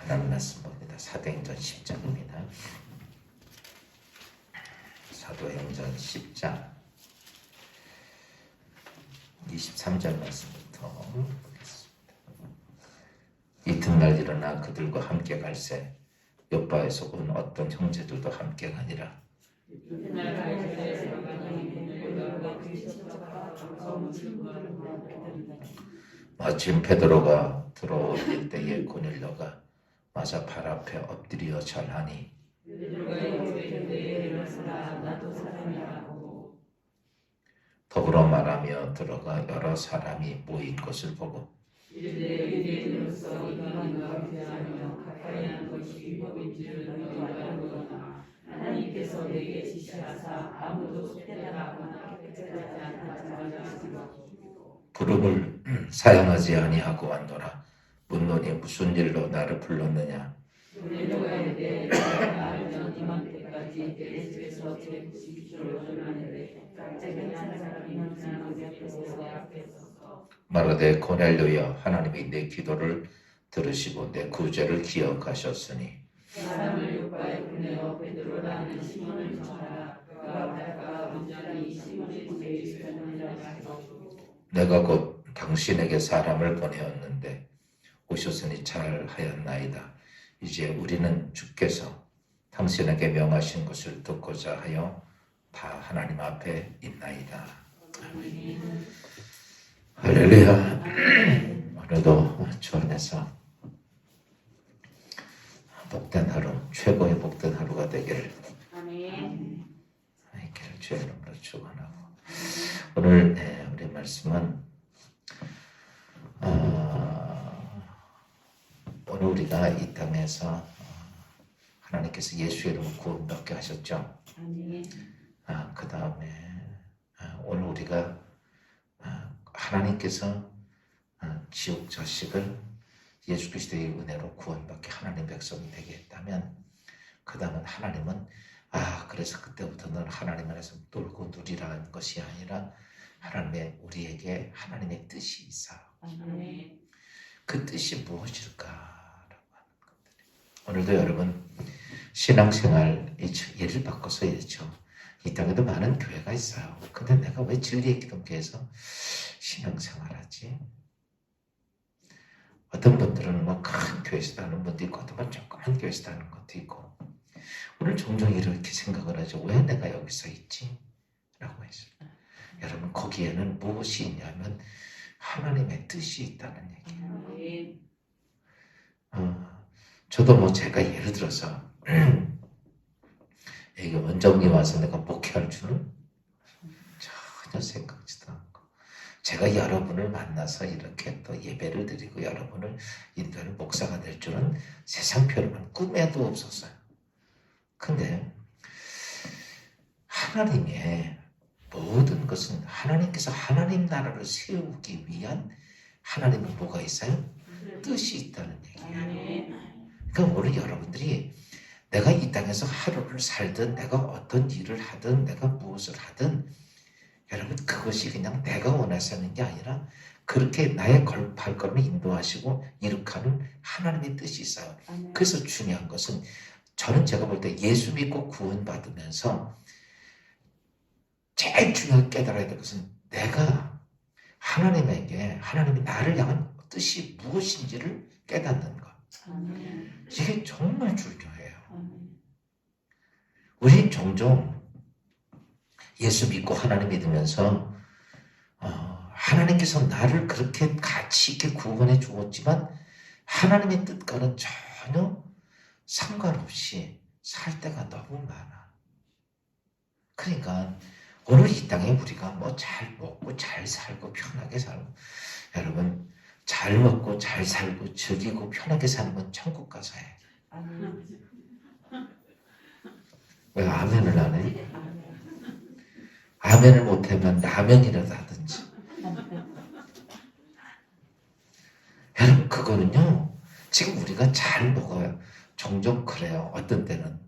하나님 말씀 봅니다. 사도행전 10장입니다. 사도행전 10장 23절 말씀부터 보겠습니다. 이튿날 일어나 그들과 함께 갈새 요빠에서 온 어떤 형제들도 함께 가니라. 마침 베드로가 들어올 때에 고넬료가 마사 발 앞에 엎드려 절하니 더불어 말하며 들어가 여러 사람이 모인 것을 보고 하나님께서 내게 지시하사 아무도 속되다거나 깨끗하지 않다 부름을 사용하지 아니하고 왔노라. 묻노니 무슨 일로 나를 불렀느냐. 고넬료가 이르되 나를 전 이맘때까지 내 집에서 제 지키기로 전하는데 갑자기 한 사람이 내 앞에서 말하되 고넬료여, 하나님이 내 기도를 들으시고 내 구제를 기억하셨으니 사람을 요빠에 보내어 베드로라는 시몬을 청하라. 그가 바다가 온전히 시몬의 집에 있었느니라 하시고 내가 곧 당신에게 사람을 보내었는데 오셨으니 잘하였나이다. 이제 우리는 주께서 당신에게 명하신 것을 듣고자 하여 다 하나님 앞에 있나이다. 할렐루야. 오늘도 주 안에서 복된 하루, 최고의 복된 하루가 되기를 주의 이름으로 축원하고, 오늘 우리 말씀은 오늘 우리가 이 땅에서 하나님께서 예수의 이름으로 구원받게 하셨죠. 그 다음에 오늘 우리가 하나님께서 지옥 자식을 예수 그리스도의 은혜로 구원받게 하나님 백성이 되게 했다면, 그 다음은 하나님은 그래서 그때부터 넌 하나님 안에서 놀고 누리라는 것이 아니라 하나님의 우리에게 하나님의 뜻이 있어. 그 뜻이 무엇일까라고 하는 것들이, 오늘도 여러분 신앙생활 예를 바꿔서 얘기죠. 이 땅에도 많은 교회가 있어요. 근데 내가 왜 진리의 기독교에서 신앙생활하지? 어떤 분들은 뭐 큰 교회에서 하는 분도 있고, 어떤 분은 조그만 교회에서 하는 것도 있고, 오늘 종종 이렇게 생각을 하죠. 왜 내가 여기서 있지? 라고 했어요. 여러분, 거기에는 무엇이 있냐면 하나님의 뜻이 있다는 얘기예요. 저도 뭐 제가 예를 들어서 여기 원장님 와서 내가 목회할 줄은 전혀 생각지도 않고, 제가 여러분을 만나서 이렇게 또 예배를 드리고 여러분을 인도하는 목사가 될 줄은 세상 표현은 꿈에도 없었어요. 근데 하나님의 모든 것은 하나님께서 하나님 나라를 세우기 위한 하나님은 뭐가 있어요? 뜻이 있다는 얘기예요. 그러니까 오늘 여러분들이 내가 이 땅에서 하루를 살든 내가 어떤 일을 하든 내가 무엇을 하든, 여러분 그것이 그냥 내가 원해서 하는 게 아니라 그렇게 나의 발걸음을 인도하시고 이룩하는 하나님의 뜻이 있어요. 그래서 중요한 것은, 저는 제가 볼 때 예수 믿고 구원받으면서 제일 중요하게 깨달아야 될 것은 내가 하나님에게, 하나님이 나를 향한 뜻이 무엇인지를 깨닫는 것. 이게 정말 중요해요. 우리 종종 예수 믿고 하나님 믿으면서 하나님께서 나를 그렇게 가치 있게 구원해 주었지만 하나님의 뜻과는 전혀 상관없이 살 때가 너무 많아. 그러니까 오늘 이 땅에 우리가 뭐 잘 먹고 잘 살고 편하게 살고, 여러분 잘 먹고 잘 살고 즐기고 편하게 사는 건 천국 가서 해. 왜 아멘을 안 해? 아멘을 못하면 라면이라도 하든지. 여러분 그거는요, 지금 우리가 잘 먹어요. 종종 그래요. 어떤 때는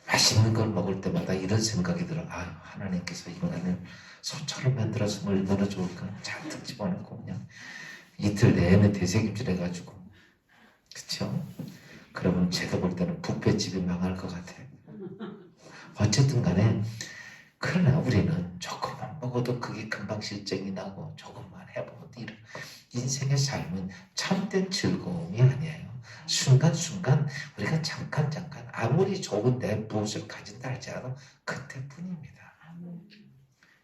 맛있는 걸 먹을 때마다 이런 생각이 들어. 하나님께서 인간을 손처럼 만들어서 얼마나 좋을까. 잔뜩 집어넣고 그냥 이틀 내내 되새김질 해가지고, 그쵸? 그러면 제가 볼 때는 뷔페집이 망할 것 같아. 어쨌든 간에 그러나 우리는 조금만 먹어도 그게 금방 실증이 나고 조금만 해보면 이런 인생의 삶은 참된 즐거움이 아니에요. 순간순간 우리가 잠깐 아무리 좋은데 무엇을 가진다 할지라도 그때뿐입니다.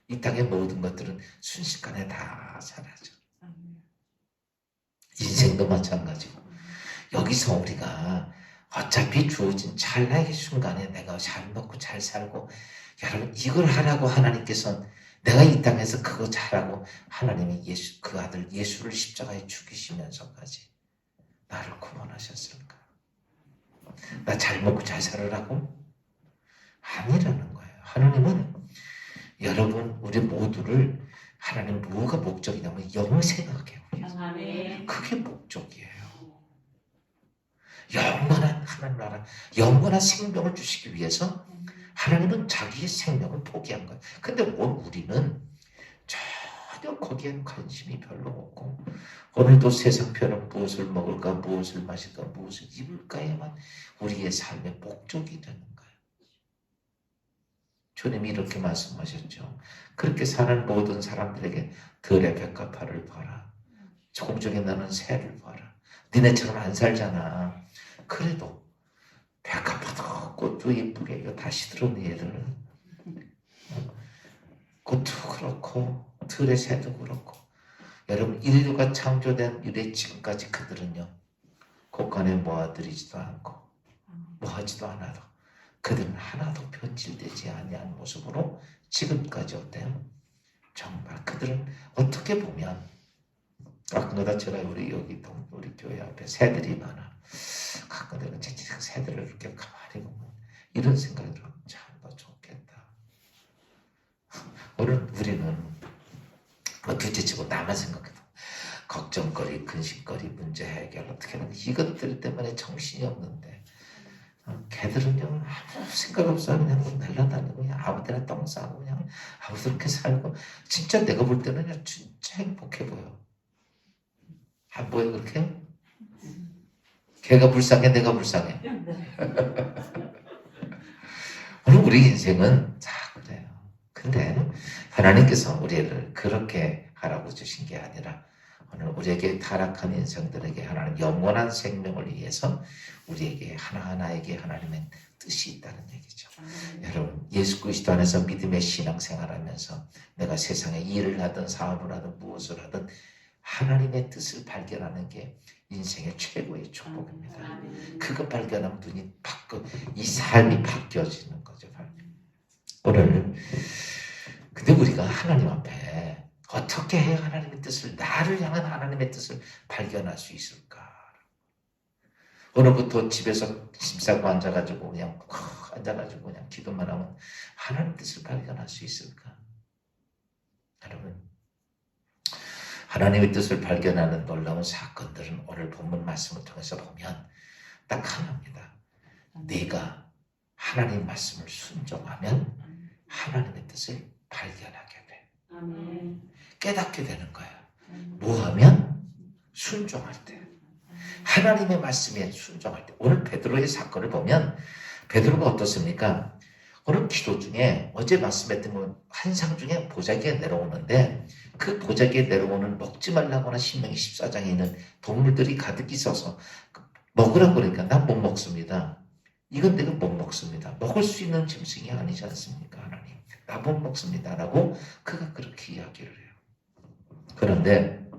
이 땅의 모든 것들은 순식간에 다 사라져. 인생도 마찬가지고 여기서 우리가 어차피 주어진 찰나의 순간에 내가 잘 먹고 잘 살고 여러분 이걸 하라고 하나님께서는 내가 이 땅에서 그거 잘하고 하나님이 예수 그 아들 예수를 십자가에 죽이시면서까지 나를 구원하셨을까? 나 잘 먹고 잘 살으라고? 아니라는 거예요. 하나님은 여러분 우리 모두를 하나님 뭐가 목적이냐면 영생하게 위해서. 그게 목적이에요. 영원한 하나님 나라, 영원한 생명을 주시기 위해서 하나님은 자기의 생명을 포기한 거예요. 근데 우리는 전혀 거기에는 관심이 별로 없고 오늘도 세상 편은 무엇을 먹을까, 무엇을 마실까, 무엇을 입을까에만 우리의 삶의 목적이 되는 거예요. 주님이 이렇게 말씀하셨죠. 그렇게 사는 모든 사람들에게 들의 백합화를 봐라. 공중에 나는 새를 봐라. 니네처럼 안 살잖아. 그래도 백합화도 꽃도 예쁘게 이거 다 시들었네 얘들은. 꽃도 그렇고 들의 새도 그렇고 여러분 인류가 창조된 이래 지금까지 그들은요 곳간에 모아들이지도 않고 뭐하지도 않아도 그들은 하나도 변질되지 아니한 모습으로 지금까지 어때요? 정말 그들은 어떻게 보면 가끔가다 제가 우리 교회 앞에 새들이 많아. 가끔가다 새들을 이렇게 가만히 보면 이런 생각이 들어요. 참 더 좋겠다. 오늘 우리는 둘째치고 나만 생각해도 걱정거리, 근심거리, 문제 해결 어떻게 하는 이것들 때문에 정신이 없는데 걔들은요 아무 생각 없어 그냥 날라다니고 그냥 아무 데나 똥 싸고 그냥 아무렇게 살고 진짜 내가 볼 때는 진짜 행복해 보여. 안 보여 그렇게? 걔가 불쌍해 내가 불쌍해. 오늘 우리 인생은 다 그래요. 근데 하나님께서 우리를 그렇게 하라고 주신 게 아니라 오늘 우리에게 타락한 인생들에게 하나님 영원한 생명을 위해서 우리에게 하나하나에게 하나님의 뜻이 있다는 얘기죠. 여러분 예수 그리스도 안에서 믿음의 신앙생활하면서 내가 세상에 일을 하든 사업을 하든 무엇을 하든 하나님의 뜻을 발견하는 게 인생의 최고의 축복입니다. 그거 발견하면 눈이 이 삶이 바뀌어지는 거죠. 오늘 근데 우리가 하나님 앞에 어떻게 해야 하나님의 뜻을 나를 향한 하나님의 뜻을 발견할 수 있을까? 오늘부터 집에서 짐 싸고 앉아가지고 그냥 기도만 하면 하나님 뜻을 발견할 수 있을까? 여러분 하나님의 뜻을 발견하는 놀라운 사건들은 오늘 본문 말씀을 통해서 보면 딱 하나입니다. 내가 하나님 말씀을 순종하면 하나님의 뜻을 발견하게 돼. 깨닫게 되는 거야. 뭐 하면? 순종할 때. 하나님의 말씀에 순종할 때. 오늘 베드로의 사건을 보면 베드로가 어떻습니까? 오늘 기도 중에 어제 말씀했던 환상 중에 보자기에 내려오는데 그 보자기에 내려오는 먹지 말라고나 신명기 14장에 있는 동물들이 가득 있어서 먹으라고 그러니까 난 못 먹습니다. 이건 내가 못 먹습니다. 먹을 수 있는 짐승이 아니지 않습니까? 하나님. 나 못 먹습니다. 라고 그가 그렇게 이야기를 해요. 그런데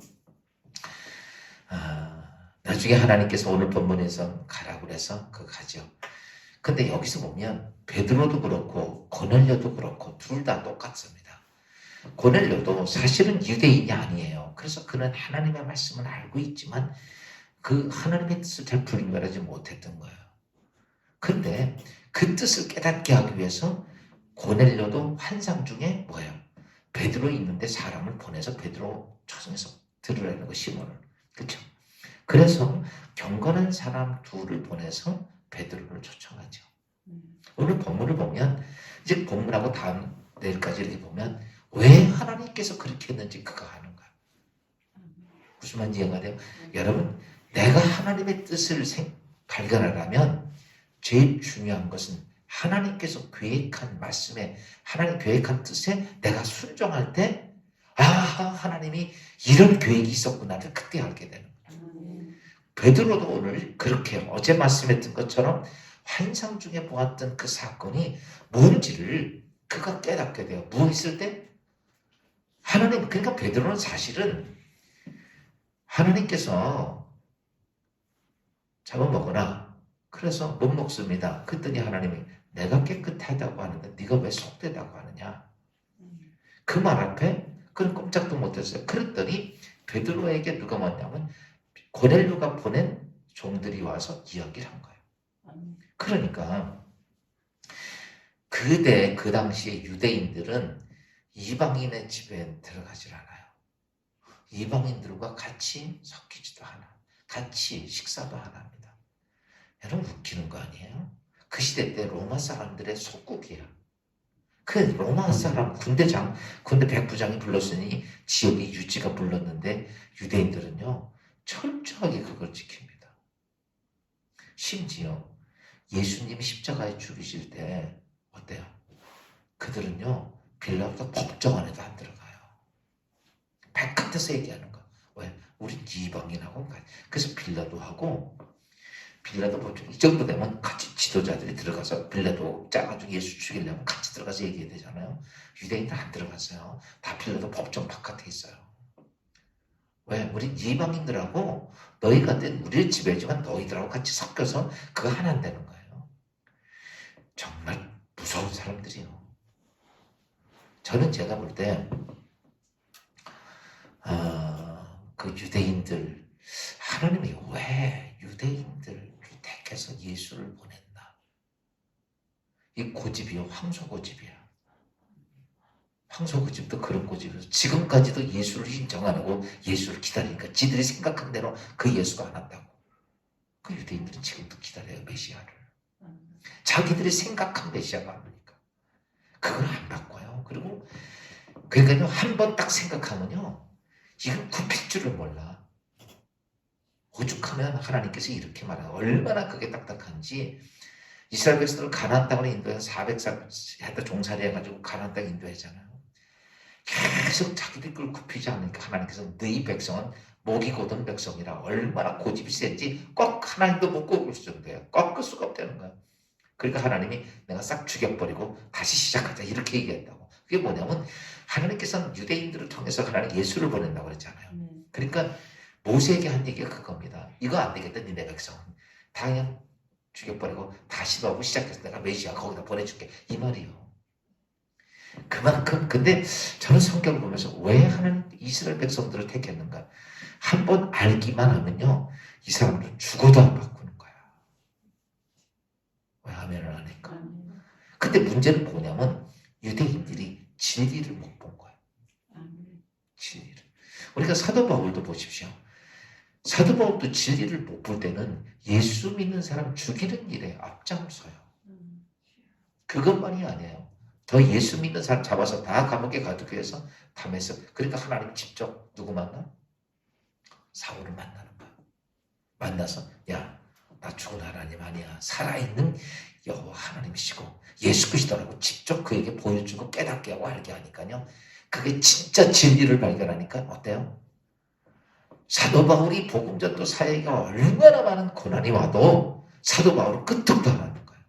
나중에 하나님께서 오늘 본문에서 가라고 그래서 그 가죠. 근데 여기서 보면 베드로도 그렇고 고넬료도 그렇고 둘 다 똑같습니다. 고넬료도 사실은 유대인이 아니에요. 그래서 그는 하나님의 말씀을 알고 있지만 그 하나님의 뜻을 잘 분별하지 못했던 거예요. 근데 그 뜻을 깨닫게 하기 위해서 고넬료도 환상 중에 뭐예요? 베드로 있는데 사람을 보내서 베드로 초청해서 들으라는 거 시몬을. 그렇죠? 그래서 경건한 사람 둘을 보내서 베드로를 초청하죠. 오늘 본문을 보면 이제 본문하고 다음 내일까지 이렇게 보면 왜 하나님께서 그렇게 했는지 그가 하는 거야. 무슨 말인지 이해가 돼요? 여러분 내가 하나님의 뜻을 발견하려면 제일 중요한 것은 하나님께서 계획한 말씀에, 하나님 계획한 뜻에 내가 순종할 때, 아, 하나님이 이런 계획이 있었구나를 그때 알게 되는 거예요. 베드로도 오늘 그렇게 어제 말씀했던 것처럼 환상 중에 보았던 그 사건이 뭔지를 그가 깨닫게 돼요. 뭐 있을 때? 하나님, 그러니까 베드로는 사실은 하나님께서 잡아먹어라. 그래서 못 먹습니다. 그랬더니 하나님이 내가 깨끗하다고 하는데 네가 왜 속되다고 하느냐. 그 말 앞에 그는 꼼짝도 못했어요. 그랬더니 베드로에게 누가 왔냐면 고넬료가 보낸 종들이 와서 이야기를 한 거예요. 그러니까 그 당시에 유대인들은 이방인의 집에 들어가질 않아요. 이방인들과 같이 섞이지도 않아. 같이 식사도 안 합니다. 여러분 웃기는 거 아니에요? 그 시대 때 로마 사람들의 속국이야. 그 로마 사람 군대 백부장이 불렀으니 지역의 유지가 불렀는데 유대인들은요 철저하게 그걸 지킵니다. 심지어 예수님이 십자가에 죽으실 때 어때요? 그들은요 빌라도 법정 안에도 안 들어가요. 바깥에서 얘기하는 거. 왜? 우리 이방인하고 그래서 빌라도 법정 이 정도 되면 같이 지도자들이 들어가서 빌라도 짜가지고 예수 죽이려면 같이 들어가서 얘기해야 되잖아요. 유대인들 안 들어갔어요. 다 빌라도 법정 바깥에 있어요. 왜? 우리 이방인들하고 너희가 우리 집이지만 너희들하고 같이 섞여서 그거 하나 되는 거예요. 정말 무서운 사람들이요. 저는 제가 볼 때 그 유대인들 하나님이 왜 유대인들을 택해서 예수를 보냈나? 이 고집이요 황소고집이야. 황소고집도 그런 고집이어서 지금까지도 예수를 인정 안 하고 예수를 기다리니까 지들이 생각한 대로 그 예수가 안 한다고. 그 유대인들은 지금도 기다려요 메시아를. 자기들이 생각한 메시아가 안 오니까 그걸 안 바꿔요. 그리고 그러니까요 한 번 딱 생각하면요 이건 굽힐 줄을 몰라. 오죽하면 하나님께서 이렇게 말해요. 얼마나 그게 딱딱한지. 이스라엘 백성들을 가나안 땅으로 인도해서 400살 했다 종살이 해가지고 가나안 땅 인도했잖아요. 계속 자기들 걸 굽히지 않으니까 하나님께서 너희 백성은 목이 곧은 백성이라 얼마나 고집이 센지 꼭 하나님도 못 꺾을 정도예요. 꺾을 수가 없다는 거예요. 그러니까 하나님이 내가 싹 죽여버리고 다시 시작하자 이렇게 얘기했다고. 그게 뭐냐면 하나님께서는 유대인들을 통해서 하나님 예수를 보낸다고 그랬잖아요. 그러니까 모세에게 한 얘기가 그겁니다. 이거 안 되겠다 니네 백성은. 당연히 죽여버리고 다시 너하고 시작해서 내가 메시아 거기다 보내줄게 이 말이에요. 그만큼 근데 저는 성경을 보면서 왜 하나님 이스라엘 백성들을 택했는가. 한번 알기만 하면요 이 사람들은 죽어도 안 바꾸는 거야. 왜 아멘을 하니까. 근데 문제는 뭐냐면 유대인들이 진리를 못 본 거야. 진리를. 우리가 사도 바울도 보십시오. 사도 바울도 진리를 못 볼 때는 예수 믿는 사람 죽이는 일에 앞장서요. 그것만이 아니에요. 더 예수 믿는 사람 잡아서 다 감옥에 가두기 위해서 담에서 그러니까 하나님 직접 누구 만나? 사울을 만나는 거야. 만나서 야 나 죽은 하나님 아니야. 살아있는 여호와 하나님이시고 예수 그리스도라고 직접 그에게 보여주고 깨닫게 하고 알게 하니까요. 그게 진짜 진리를 발견하니까 어때요? 사도 바울이 복음 전도 사역가 얼마나 많은 고난이 와도 사도 바울은 끄떡도 안 하는 거예요.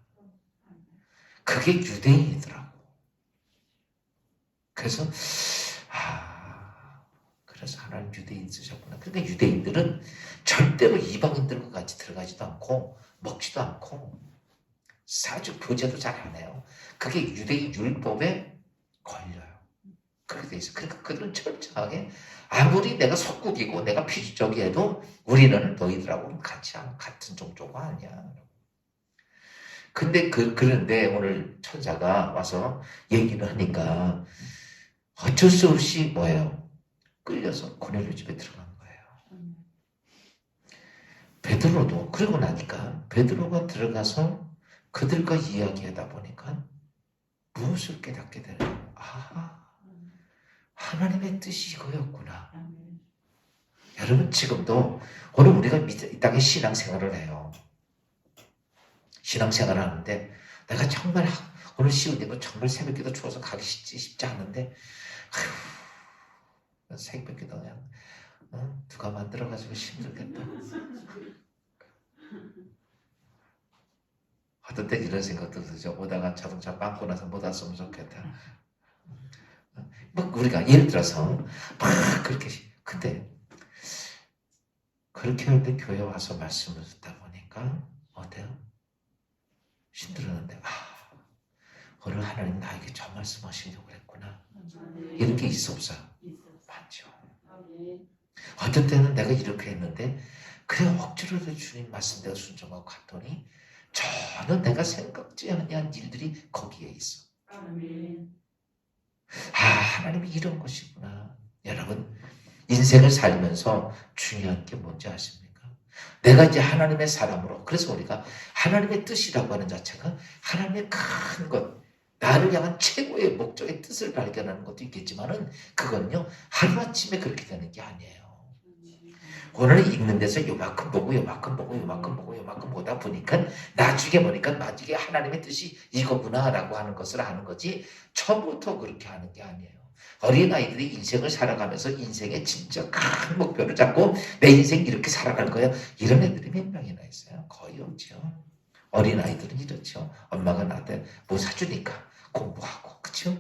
그게 유대인이더라고. 그래서 그래서 하나님 유대인 쓰셨구나. 그러니까 유대인들은 절대로 이방인들과 같이 들어가지도 않고 먹지도 않고 사주 교제도 잘 안 해요. 그게 유대인 율법에 걸려요. 그렇게 돼 있어요. 그러니까 그들은 철저하게 아무리 내가 속국이고 내가 피주적이해도 우리는 너희들하고 같은 종교가 아니야. 그런데 오늘 천사가 와서 얘기를 하니까 어쩔 수 없이 뭐예요? 끌려서 고넬료 집에 들어간 거예요. 베드로도 그러고 나니까 베드로가 들어가서 그들과 이야기하다 보니까 무엇을 깨닫게 되나요? 하나님의 뜻이 이거였구나. 여러분 지금도 오늘 우리가 이 땅에 신앙생활을 해요. 신앙생활을 하는데 내가 정말 오늘 시운이고 정말 새벽기도 추워서 가기 쉽지 않은데 아휴, 새벽기도 그냥 누가 만들어가지고 힘들겠다. 어떤 때 이런 생각도 들죠. 오다가 자동차 빵꾸 나서 못 왔으면 좋겠다. 뭐 우리가 예를 들어서 막 그렇게 근데 그렇게 할 때 교회 와서 말씀을 듣다 보니까 어때요? 힘들었는데 오늘 하나님 나에게 저 말씀하시려고 그랬구나. 이런 게 있어 없어? 많죠. 어떤 때는 내가 이렇게 했는데 그래 억지로도 주님 말씀대로 순종하고 갔더니 전혀 내가 생각지 않은 일들이 거기에 있어. 하나님이 이런 것이구나. 여러분 인생을 살면서 중요한 게 뭔지 아십니까? 내가 이제 하나님의 사람으로 그래서 우리가 하나님의 뜻이라고 하는 자체가 하나님의 큰 것 나를 향한 최고의 목적의 뜻을 발견하는 것도 있겠지만은 그건요 하루아침에 그렇게 되는 게 아니에요. 오늘 읽는 데서 요만큼 보고 요만큼 보고 요만큼 보고 요만큼 보다 보니까 나중에 보니까 하나님의 뜻이 이거구나라고 하는 것을 아는 거지 처음부터 그렇게 하는 게 아니에요. 어린아이들이 인생을 살아가면서 인생의 진짜 큰 목표를 잡고 내 인생 이렇게 살아갈 거야 이런 애들이 몇 명이나 있어요? 거의 없죠. 어린아이들은 이렇죠. 엄마가 나한테 뭐 사주니까 공부하고 그렇죠?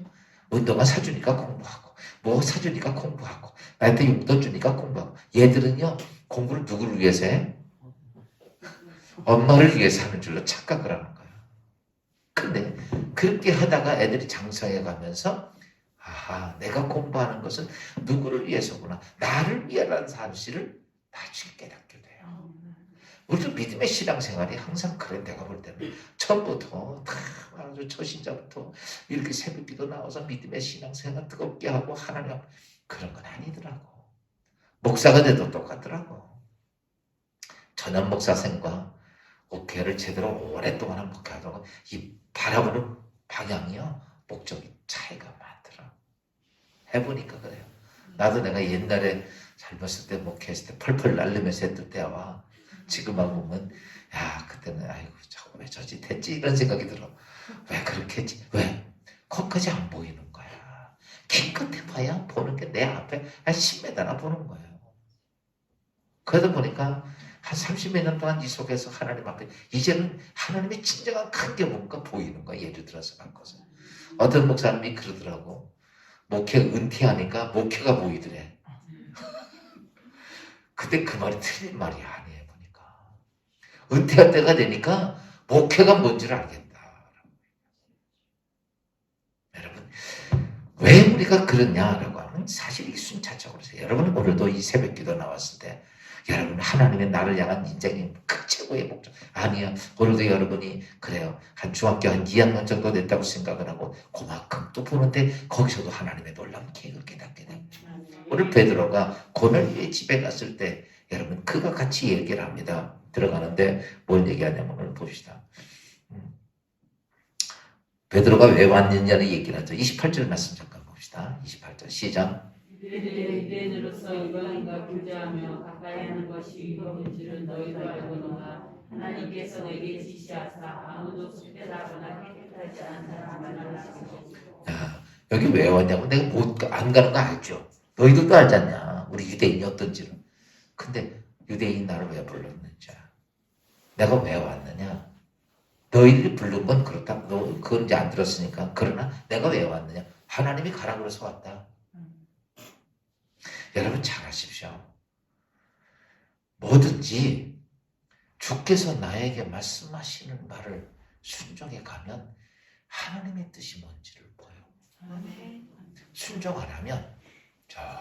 운동화 사주니까 공부하고 뭐 사주니까 공부하고 나한테 용돈 주니까 공부하고 얘들은요 공부를 누구를 위해서 해? 엄마를 위해서 하는 줄로 착각을 하는 거예요. 근데 그렇게 하다가 애들이 장성해 가면서 내가 공부하는 것은 누구를 위해서구나 나를 위하라는 사실을 나중에 깨닫게 돼요. 우리도 믿음의 신앙생활이 항상 그래. 내가 볼 때는 처음부터 아주 초신자부터 이렇게 새벽기도 나와서 믿음의 신앙생활 뜨겁게 하고 하나님 그런 건 아니더라고. 목사가 돼도 똑같더라고. 전현 목사생과 목회를 제대로 오랫동안 한 목회하다가 이 바라보는 방향이요 목적이 차이가 많더라. 해보니까 그래요. 나도 내가 옛날에 젊었을 때 목회했을 때 펄펄 날리면서 했을 때와 지금하고 보면 그때는 아이고 저거 왜 저짓 했지 이런 생각이 들어. 왜 그렇게 했지? 왜? 거기까지 안 보이는 거야. 기껏 해봐야 보는 게 내 앞에 한 10m나 보는 거예요. 그러다 보니까 한 30몇 년 동안 이 속에서 하나님 앞에 이제는 하나님의 진정한 큰 게 뭔가 보이는 거야. 예를 들어서 바꿔서 어떤 목사님이 그러더라고. 목회 은퇴하니까 목회가 보이더래. 근데 그 말이 틀린 말이 아니에요. 보니까 은퇴할 때가 되니까 목회가 뭔지를 알겠다. 여러분 왜 우리가 그러냐라고 하면 사실 이 순차적으로 해서 여러분 오늘도 이 새벽기도 나왔을 때 여러분 하나님의 나를 향한 인생의 그 최고의 목적 아니야. 오늘도 여러분이 그래요. 한 중학교 한 2학년 정도 됐다고 생각을 하고 그만큼 또 보는데 거기서도 하나님의 놀라운 계획을 깨닫게 됩니다. 오늘 베드로가 고넬료의 집에 갔을 때 여러분 그가 같이 얘기를 합니다. 들어가는데 뭘 얘기하냐면 오늘 봅시다. 베드로가 왜 왔느냐는 얘기를 하죠. 28절 말씀 잠깐 봅시다. 28절 시작. 유대인으로서 이방인과 교제하며 가까이 하는 것이 유익인지를 너희도 알거니와 하나님께서 내게 지시하사 아무도 특별하거나 깨끗하지 않은 사람을 만나시고. 여기 왜 왔냐고 내가 안 가는 거 알죠. 너희들도 알지 않냐. 우리 유대인이 어떤지는. 근데 유대인이 나를 왜 불렀는지 내가 왜 왔느냐. 너희들이 부른 건 그렇다. 너 그건 이제 안 들었으니까. 그러나 내가 왜 왔느냐. 하나님이 가라 그래서 왔다. 여러분 잘 아십시오. 뭐든지 주께서 나에게 말씀하시는 말을 순종해 가면 하나님의 뜻이 뭔지를 보여. 순종 안 하면 전혀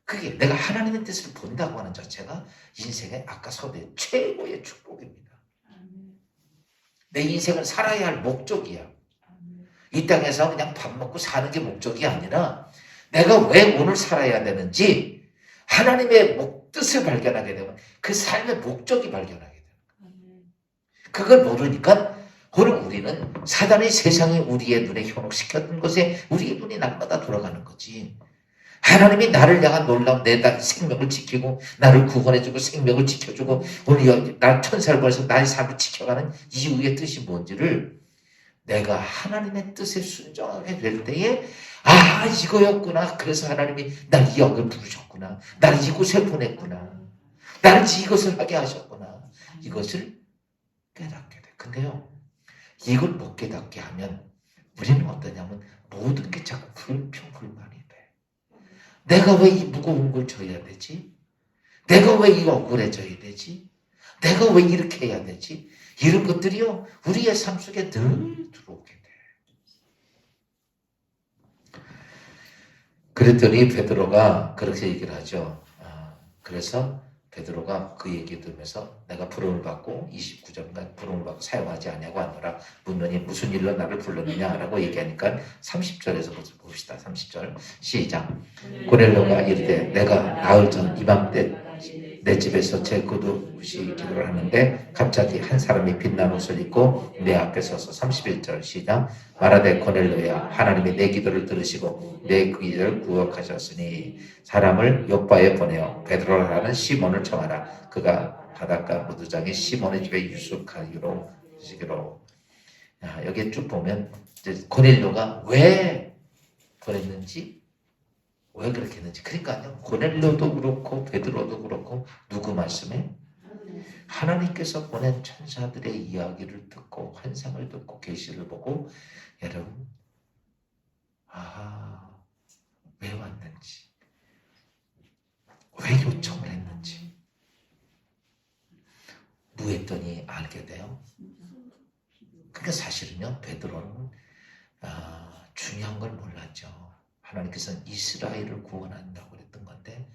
그게 내가 하나님의 뜻을 본다고 하는 자체가 인생의 아까 서대 최고의 축복입니다. 내 인생을 살아야 할 목적이야. 이 땅에서 그냥 밥 먹고 사는 게 목적이 아니라 내가 왜 오늘 살아야 되는지 하나님의 뜻을 발견하게 되면 그 삶의 목적이 발견하게 되는 그걸 모르니까 오늘 우리는 사단의 세상이 우리의 눈에 현혹시켰던 것에 우리의 눈이 날마다 돌아가는 거지. 하나님이 나를 향한 놀라운 내 생명을 지키고 나를 구원해주고 생명을 지켜주고 오늘 나 천사를 보내서 나의 삶을 지켜가는 이유의 뜻이 뭔지를 내가 하나님의 뜻에 순종하게 될 때에 아 이거였구나. 그래서 하나님이 날 이 역을 부르셨구나. 나를 이곳에 보냈구나. 나를 이것을 하게 하셨구나. 이것을 깨닫게 돼. 근데요 이걸 못 깨닫게 하면 우리는 어떠냐면 모든 게 자꾸 불평불만이 돼. 내가 왜 이 무거운 걸 져야 되지? 내가 왜 이 억울해져야 되지? 내가 왜 이렇게 해야 되지? 이런 것들이요 우리의 삶 속에 늘 들어오게 돼. 그랬더니 베드로가 그렇게 얘기를 하죠. 그래서 베드로가 그 얘기 들으면서 내가 부름을 받고 29절인가 부름을 받고 사용하지 않냐고 하노라. 묻느니 무슨 일로 나를 불렀느냐라고 얘기하니까 30절에서 봅시다. 30절 시작. 고넬료가 이르되 내가 나흘 전 이맘때 내 집에서 제 그릇이 기도를 하는데 갑자기 한 사람이 빛난 옷을 입고 내 앞에 서서 31절 시작. 말하되 고넬료야 하나님이 내 기도를 들으시고 내 기도를 구역하셨으니 사람을 요바에 보내어 베드로라는 시몬을 청하라. 그가 바닷가 무두장에 시몬의 집에 유숙하기로 하시기로. 여기 쭉 보면 이제 고넬료가 왜 보냈는지 왜 그렇게 했는지. 그러니까요 고넬료도 그렇고 베드로도 그렇고 누구 말씀에 하나님께서 보낸 천사들의 이야기를 듣고 환상을 듣고 계시를 보고 여러분 왜 왔는지 왜 요청을 했는지 무했더니 알게 돼요. 그러니까 사실은요 베드로는 중요한 걸 몰랐죠. 하나님께서는 이스라엘을 구원한다고 그랬던 건데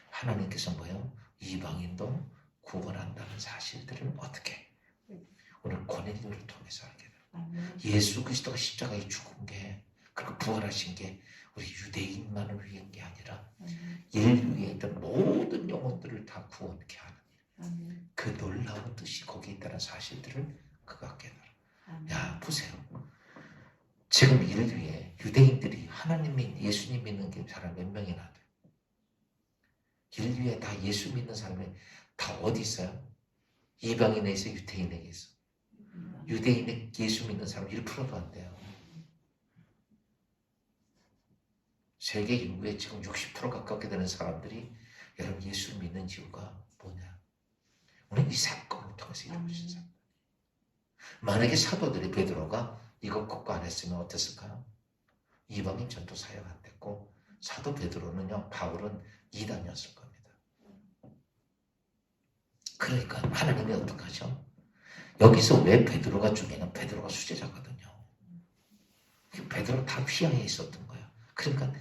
하나님께서 뭐예요? 이방인도 구원한다는 사실들을 어떻게 오늘 고넬료를 통해서 알게 돼요. 예수 그리스도가 십자가에 죽은 게 그리고 부활하신 게 우리 유대인만을 위한 게 아니라 인류에 있던 모든 영혼들을 다 구원케 하는 그 놀라운 뜻이 거기에 있다는 사실들을 그가 깨달아. 야 보세요. 지금 인류에 유대인들이 하나님 예수님 믿는 게 사람 몇 명이나 돼? 인류에 다 예수 믿는 사람이 다 어디 있어요? 이방인에 있어 유대인에게 있어. 유대인에 예수 믿는 사람 1%도 안 돼요. 세계 인구의 지금 60% 가깝게 되는 사람들이 여러분 예수를 믿는 이유가 뭐냐? 오늘 이 사건을 통해서 이루어진 사건. 만약에 사도들이 베드로가 이것 걷고 안 했으면 어땠을까요? 이방인 전도 사역 안 됐고 사도 베드로는요 바울은 이단이었을 겁니다. 그러니까 하나님이 어떡하죠? 여기서 왜 베드로가 중요하냐? 베드로가 수제자거든요. 베드로 다 휘하에 있었던 거예요. 그러니까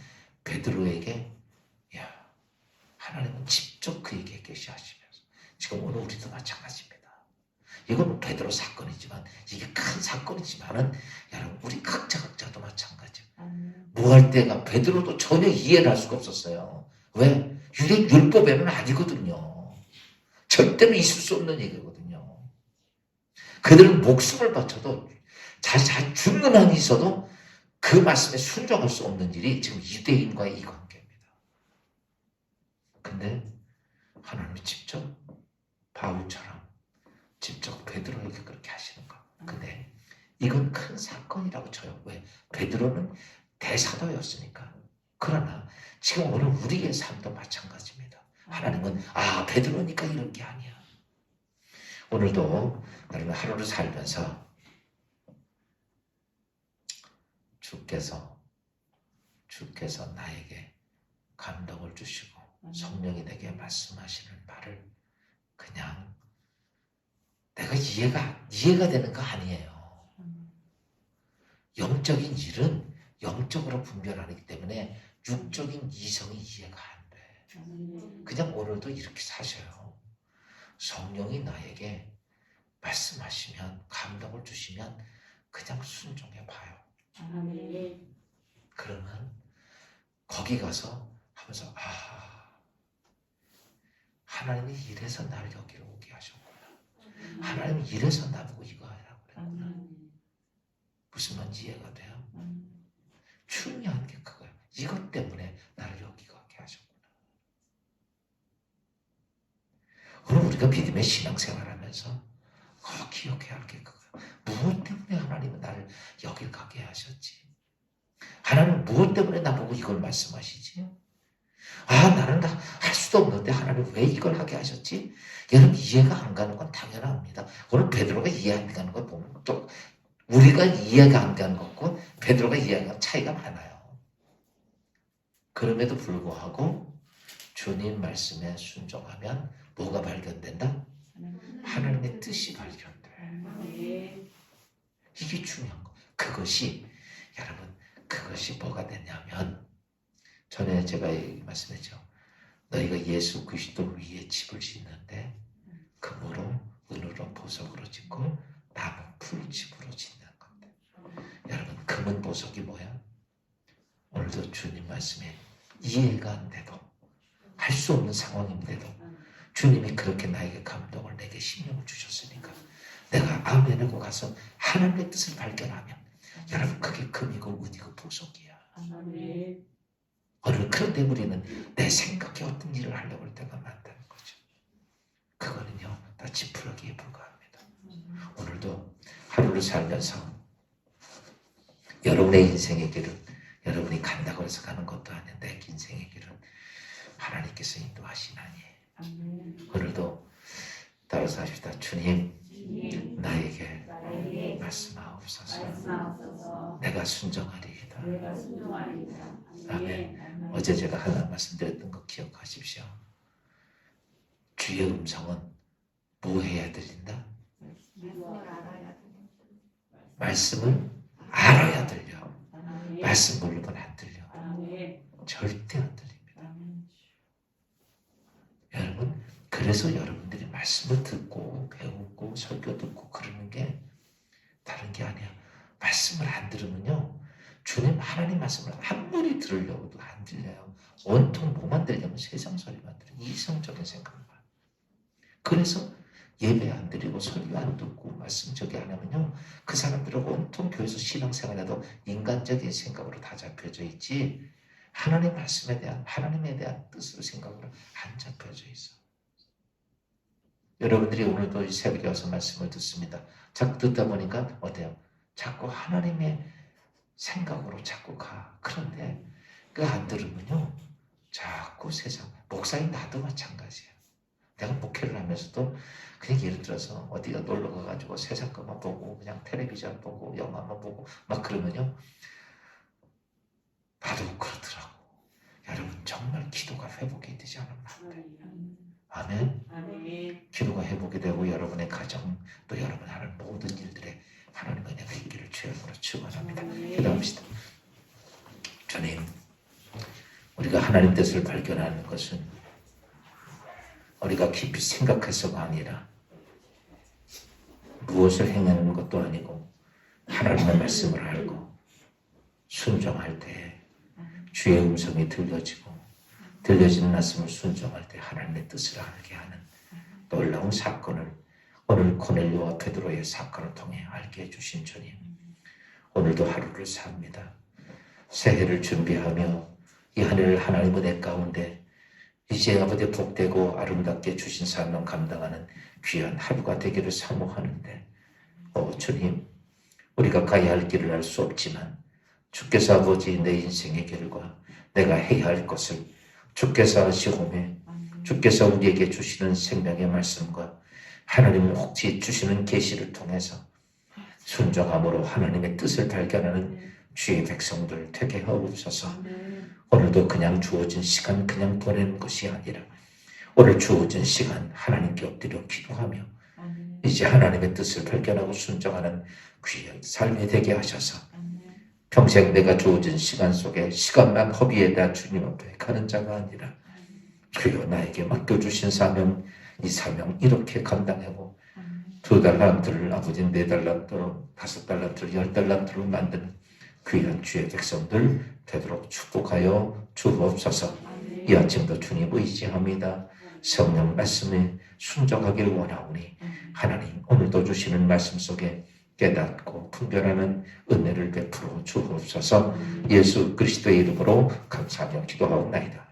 베드로에게 하나님은 직접 그에게 계시하시면서 지금 오늘 우리도 마찬가지입니다. 이건 베드로 사건이지만 이게 큰 사건이지만은 여러분 우리 각자도 마찬가지예요. 뭐 할 때가 베드로도 전혀 이해를 할 수가 없었어요. 왜? 유대 율법에는 아니거든요. 절대로 있을 수 없는 얘기거든요. 그들은 목숨을 바쳐도 잘 죽는 한이 있어도 그 말씀에 순종할 수 없는 일이 지금 유대인과의 이 관계입니다. 근데 하나님이 직접 바울처럼 직접 베드로에게 그렇게 하시는 거. 근데 이건 큰 사건이라고 쳐요. 왜? 베드로는 대사도였으니까. 그러나 지금 오늘 우리의 삶도 마찬가지입니다. 하나님은 베드로니까 이런 게 아니야. 오늘도 여러분 하루를 살면서 주께서 나에게 감동을 주시고 성령이 내게 말씀하시는 말을 그냥 내가 이해가 되는 거 아니에요. 영적인 일은 영적으로 분별하기 때문에 육적인 이성이 이해가 안 돼. 그냥 오늘도 이렇게 사셔요. 성령이 나에게 말씀하시면 감동을 주시면 그냥 순종해 봐요. 그러면 거기 가서 하면서 하나님이 이래서 나를 여기로 오게 하셨구나. 하나님이 이래서 나보고 이거 하라고 그랬구나. 무슨 말인지 이해가 돼요? 중요한 게 그거예요. 이것 때문에 나를 여기 가게 우리가 믿음의 신앙생활하면서 기억해야 할 게 그거야. 무엇 때문에 하나님은 나를 여길 가게 하셨지? 하나님은 무엇 때문에 나보고 이걸 말씀하시지? 나는 다 할 수도 없는데 하나님 왜 이걸 하게 하셨지? 여러분 이해가 안 가는 건 당연합니다. 오늘 베드로가 이해 안 가는 걸 보면 또 우리가 이해가 안 가는 것과 베드로가 이해하는 건 차이가 많아요. 그럼에도 불구하고 주님 말씀에 순종하면 뭐가 발견된다? 하나님의 뜻이 발견돼. 이게 중요한 거. 그것이 여러분 그것이 뭐가 되냐면 전에 제가 말씀했죠. 너희가 예수 그리스도 위에 집을 짓는데 금으로 은으로 보석으로 짓고 나무 풀집으로 짓는 건데 여러분 금은 보석이 뭐야? 오늘도 주님 말씀에 이해가 안 돼도 할 수 없는 상황인데도 주님이 그렇게 나에게 감동을 내게 신명을 주셨으니까 내가 아멘하고 가서 하나님의 뜻을 발견하면 여러분 그게 금이고 은이고 보석이야. 그런데 우리는 내 생각에 어떤 일을 하려고 할 때가 많다는 거죠. 그거는요 다 지푸라기에 불과합니다. 오늘도 하루를 살면서 여러분의 인생의 길은 여러분이 간다고 해서 가는 것도 아닌데 내 인생의 길은 하나님께서 인도하시나니 오늘도 따라서 합시다. 주님 나에게 말씀하옵소서. 내가 순종하리이다. 아멘. 어제 제가 하나 말씀드렸던 거 기억하십시오. 주의 음성은 뭐 해야 들린다? 말씀을 알아야 들려. 말씀 모르면 안 들려. 절대 안 들립니다. 여러분 그래서 여러분들이 말씀을 듣고 배우고 설교 듣고 그러는 게 다른 게 아니야. 말씀을 안 들으면요 주님 하나님 말씀을 아무리 들으려고도 안 들려요. 온통 뭐만 들려면 세상 소리만 들려. 이성적인 생각만. 그래서 예배 안 드리고 설교 안 듣고 말씀 저기 안 하면요 그 사람들은 온통 교회에서 신앙생활해도 인간적인 생각으로 다 잡혀져 있지 하나님 말씀에 대한 하나님에 대한 뜻으로 생각으로 안 잡혀져 있어. 여러분들이 오늘도 새벽에 와서 말씀을 듣습니다. 자꾸 듣다 보니까 어때요? 자꾸 하나님의 생각으로 자꾸 가. 그런데 그 안 들으면요 자꾸 세상 목사인 나도 마찬가지야. 내가 목회를 하면서도 그냥 예를 들어서 어디가 놀러 가가지고 세상 것만 보고 그냥 텔레비전 보고 영화만 보고 막 그러면요 나도 그렇더라고. 여러분 정말 기도가 회복이 되지 않으면 안 돼. 아멘. 기도가 회복이 되고 여러분의 가정 또 여러분 하는 모든 일들에 하나님의 은혜가 있기를 주여으로 축원합니다. 기도합시다. 주님 우리가 하나님 뜻을 발견하는 것은 우리가 깊이 생각해서가 아니라 무엇을 행하는 것도 아니고 하나님의 말씀을 알고 순종할 때 주의 음성이 들려지는 말씀을 순종할 때 하나님의 뜻을 알게 하는 놀라운 사건을 오늘 고넬료와 베드로의 사건을 통해 알게 해주신 주님 오늘도 하루를 삽니다. 새해를 준비하며 이 한 해를 하나님 은혜 가운데 이제 아버지 복되고 아름답게 주신 사명 감당하는 귀한 하루가 되기를 사모하는데 주님 우리가 가야 할 길을 알 수 없지만 주께서 아버지 내 인생의 길과 내가 해야 할 것을 주께서 아시오매 주께서 우리에게 주시는 생명의 말씀과 하나님 혹시 주시는 계시를 통해서 순종함으로 하나님의 뜻을 발견하는 주의 백성들 되게 하옵소서. 오늘도 그냥 주어진 시간 그냥 보내는 것이 아니라 오늘 주어진 시간 하나님께 엎드려 기도하며 이제 하나님의 뜻을 발견하고 순종하는 귀한 삶이 되게 하셔서 평생 내가 주어진 시간 속에 시간만 허비에다 주님 앞에 가는 자가 아니라 주여 나에게 맡겨주신 사명 이 사명 이렇게 감당하고 2달란트를 아버지 4달란트로 5달란트를 10달란트로 만드는 귀한 주의 백성들 되도록 축복하여 주옵소서. 이 아침도 주님 의지합니다. 성령 말씀에 순종하길 원하오니 하나님 오늘도 주시는 말씀 속에 깨닫고 분별하는 은혜를 베풀어 주옵소서. 예수 그리스도의 이름으로 감사하며 기도하옵나이다.